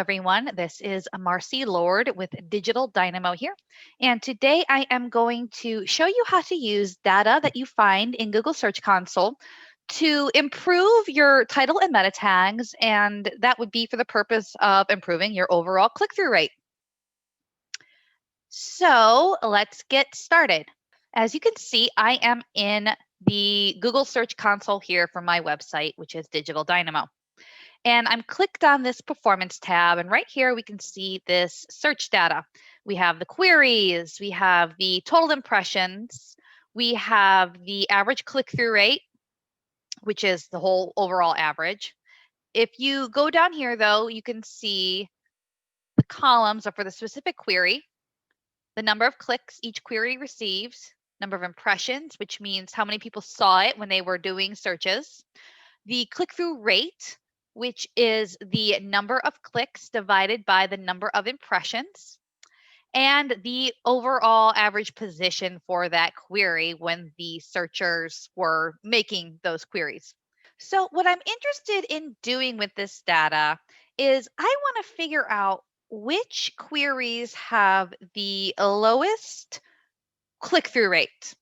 everyone. This is Marcy Lord with Digital Dynamo here. And today I am going to show you how to use data that you find in Google Search Console to improve your title and meta tags. And that would be for the purpose of improving your overall click-through rate. So let's get started. As you can see, I am in the Google Search Console here for my website, which is Digital Dynamo. And I'm clicked on this performance tab, and right here we can see this search data. We have the queries, we have the total impressions, we have the average click-through rate, which is the whole overall average. If you go down here though, you can see the columns are for the specific query, the number of clicks each query receives, number of impressions, which means how many people saw it when they were doing searches, the click-through rate, which is the number of clicks divided by the number of impressions, and the overall average position for that query when the searchers were making those queries. So what I'm interested in doing with this data is I want to figure out which queries have the lowest click-through rate.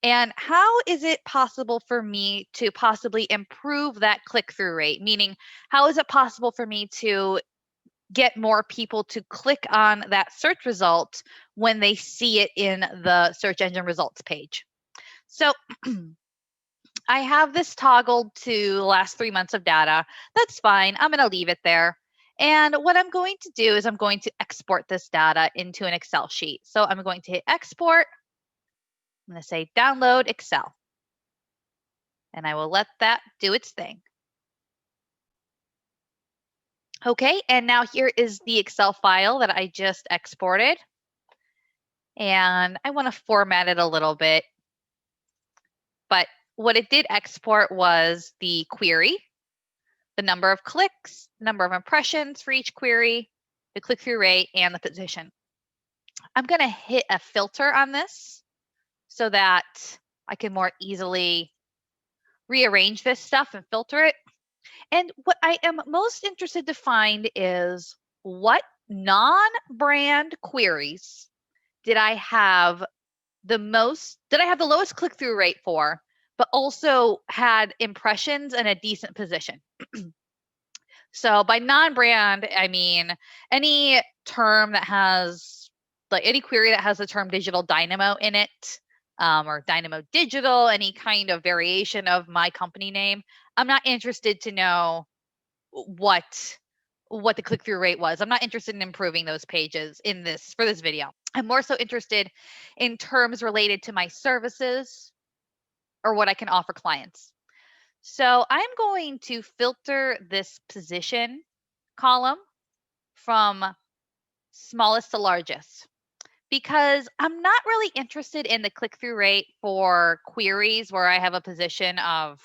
And how is it possible for me to possibly improve that click-through rate? Meaning, how is it possible for me to get more people to click on that search result when they see it in the search engine results page? So I have this toggled to the last 3 months of data. That's fine. I'm going to leave it there. And what I'm going to do is I'm going to export this data into an Excel sheet. So I'm going to hit export. I'm going to say download Excel, and I will let that do its thing. Okay, and now here is the Excel file that I just exported, and I want to format it a little bit, but what it did export was the query, the number of clicks, number of impressions for each query, the click-through rate, and the position. I'm going to hit a filter on this so that I can more easily rearrange this stuff and filter it. And what I am most interested to find is what non-brand queries did I have the lowest click-through rate for, but also had impressions and a decent position. So by non-brand, I mean any term that has, like any query that has the term Digital Dynamo in it, or Dynamo Digital, any kind of variation of my company name. I'm not interested to know what the click-through rate was. I'm not interested in improving those pages for this video. I'm more so interested in terms related to my services or what I can offer clients. So I'm going to filter this position column from smallest to largest, because I'm not really interested in the click-through rate for queries where I have a position of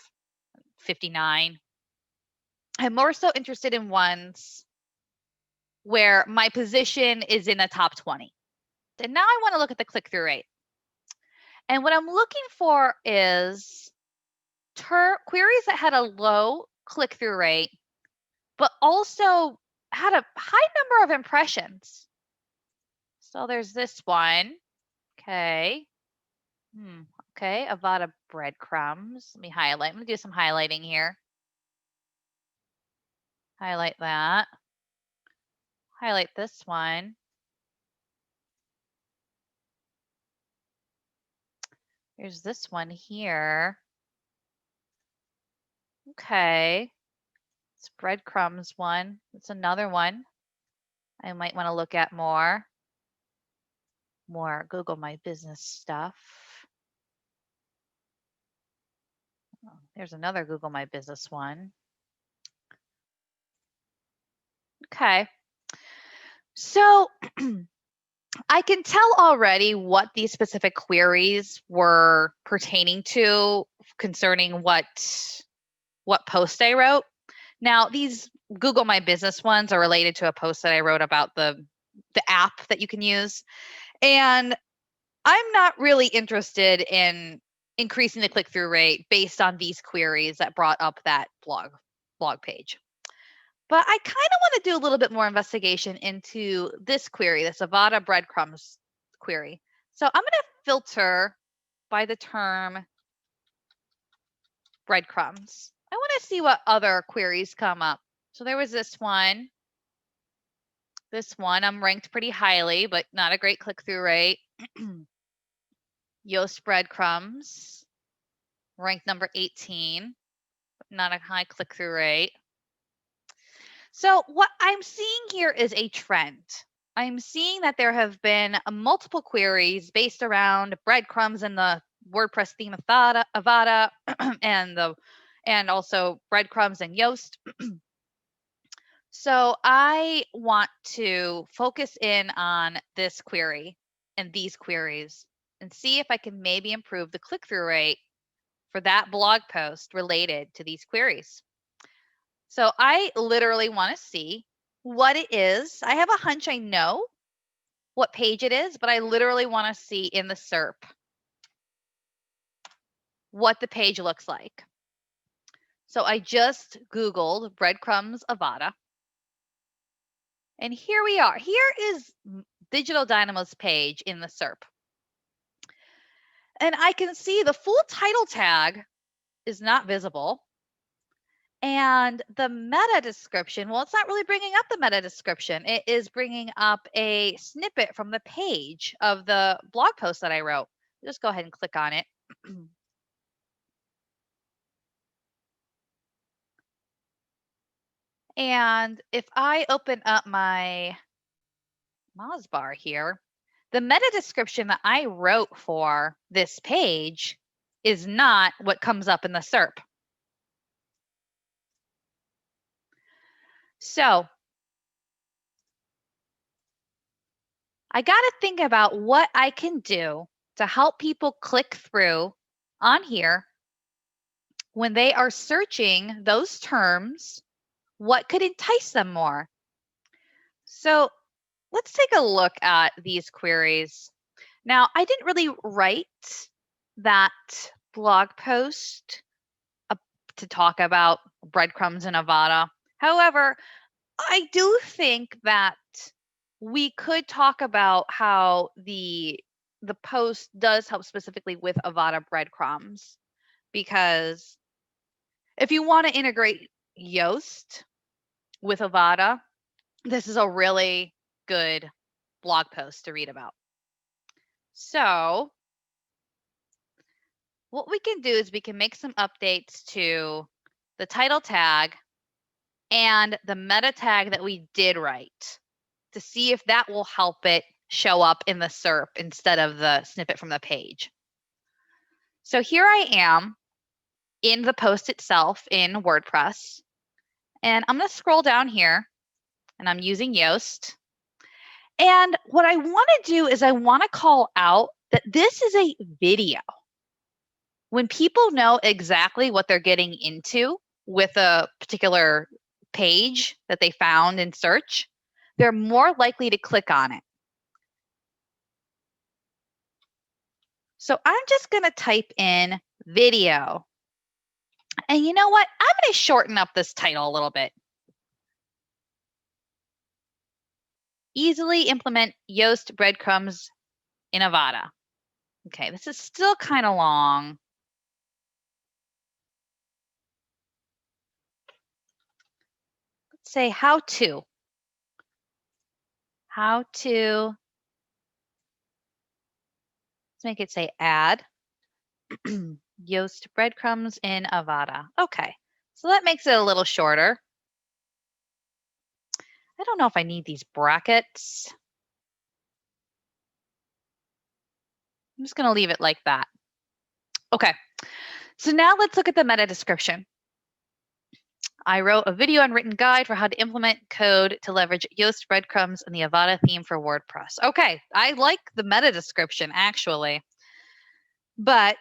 59. I'm more so interested in ones where my position is in the top 20. And now I want to look at the click-through rate. And what I'm looking for is queries that had a low click-through rate, but also had a high number of impressions. So there's this one. Okay. Okay, Avada breadcrumbs. Let me highlight. I'm going to do some highlighting here. Highlight that. Highlight this one. There's this one here. Okay. It's breadcrumbs one. It's another one I might want to look at more. More Google My Business stuff. Oh, there's another Google My Business one. Okay. So I can tell already what these specific queries were pertaining to concerning what post I wrote. Now, these Google My Business ones are related to a post that I wrote about the app that you can use. And I'm not really interested in increasing the click-through rate based on these queries that brought up that blog page. But I kind of want to do a little bit more investigation into this query, this Avada breadcrumbs query. So I'm going to filter by the term breadcrumbs. I want to see what other queries come up. So there was this one. This one I'm ranked pretty highly, but not a great click-through rate. Yoast breadcrumbs, ranked number 18, not a high click-through rate. So what I'm seeing here is a trend. I'm seeing that there have been multiple queries based around breadcrumbs and the WordPress theme of Avada and also breadcrumbs and Yoast. So I want to focus in on this query and these queries and see if I can maybe improve the click-through rate for that blog post related to these queries. So I literally want to see what it is. I have a hunch I know what page it is, but I literally want to see in the SERP what the page looks like. So I just Googled breadcrumbs Avada. And here we are. Here is Digital Dynamo's page in the SERP. And I can see the full title tag is not visible. And the meta description, well, it's not really bringing up the meta description. It is bringing up a snippet from the page of the blog post that I wrote. Just go ahead and click on it. And if I open up my Moz bar here, the meta description that I wrote for this page is not what comes up in the SERP. So I got to think about what I can do to help people click through on here when they are searching those terms. What could entice them more? So let's take a look at these queries. Now, I didn't really write that blog post to talk about breadcrumbs in Avada. However, I do think that we could talk about how the post does help specifically with Avada breadcrumbs, because if you want to integrate Yoast with Avada, this is a really good blog post to read about. So what we can do is we can make some updates to the title tag and the meta tag that we did write to see if that will help it show up in the SERP instead of the snippet from the page. So here I am in the post itself in WordPress, and I'm going to scroll down here, and I'm using Yoast. And what I want to do is I want to call out that this is a video. When people know exactly what they're getting into with a particular page that they found in search, they're more likely to click on it. So I'm just going to type in video. And you know what? I'm going to shorten up this title a little bit. Easily implement Yoast breadcrumbs in Avada. Okay, this is still kind of long. Let's say how to. How to. Let's make it say add Yoast breadcrumbs in Avada. Okay, so that makes it a little shorter. I don't know if I need these brackets. I'm just going to leave it like that. Okay, so now let's look at the meta description. I wrote a video and written guide for how to implement code to leverage Yoast breadcrumbs and the Avada theme for WordPress. Okay, I like the meta description actually, but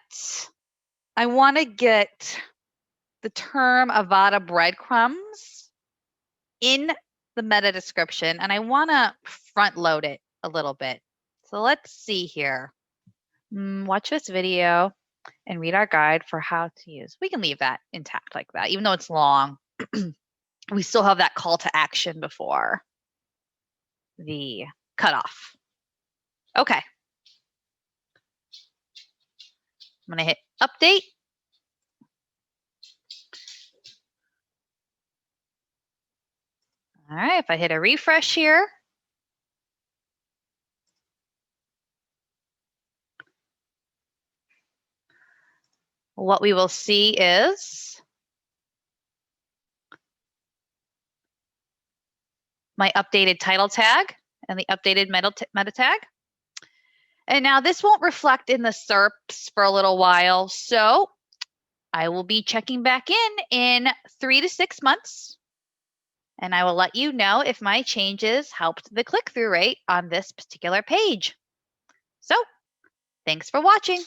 I want to get the term Avada breadcrumbs in the meta description, and I want to front load it a little bit. So let's see here. Watch this video and read our guide for how to use. We can leave that intact like that, even though it's long. we still have that call to action before the cutoff. Okay. I'm going to hit update. All right, if I hit a refresh here, what we will see is my updated title tag and the updated meta tag. And now this won't reflect in the SERPs for a little while, so I will be checking back in 3 to 6 months, and I will let you know if my changes helped the click-through rate on this particular page. So, thanks for watching.